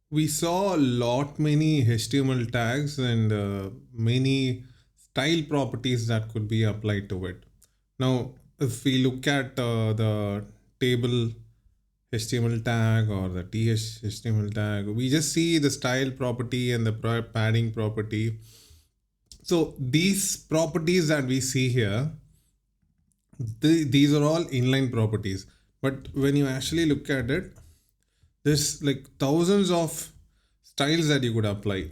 we saw a lot many HTML tags and many style properties that could be applied to it. Now, if we look at the table HTML tag or the TH HTML tag, we just see the style property and the padding property. So these properties that we see here, these are all inline properties. But when you actually look at it, there's like thousands of styles that you could apply.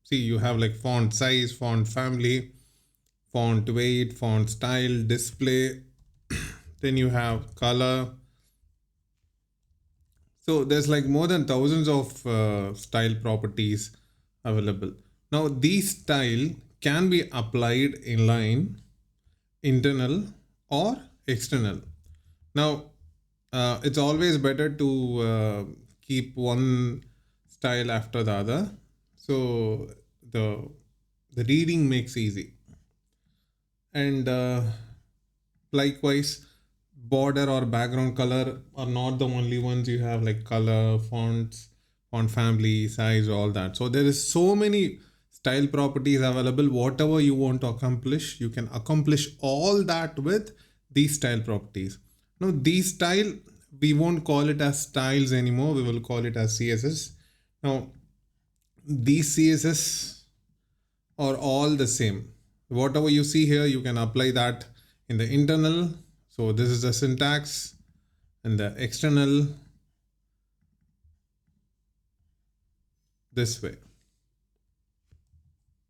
See, you have like font size, font family, font weight, font style, display. Then you have color. So there's like more than thousands of style properties available. Now these style can be applied inline, internal or external. Now it's always better to keep one style after the other, so the the reading makes easy. And likewise, border or background color are not the only ones. You have like color, fonts, font family, size, all that. So there is so many style properties available. Whatever you want to accomplish, you can accomplish all that with these style properties. Now these style, we won't call it as styles anymore, we will call it as CSS. Now these CSS are all the same. Whatever you see here, you can apply that in the internal. So this is the syntax, and the external this way.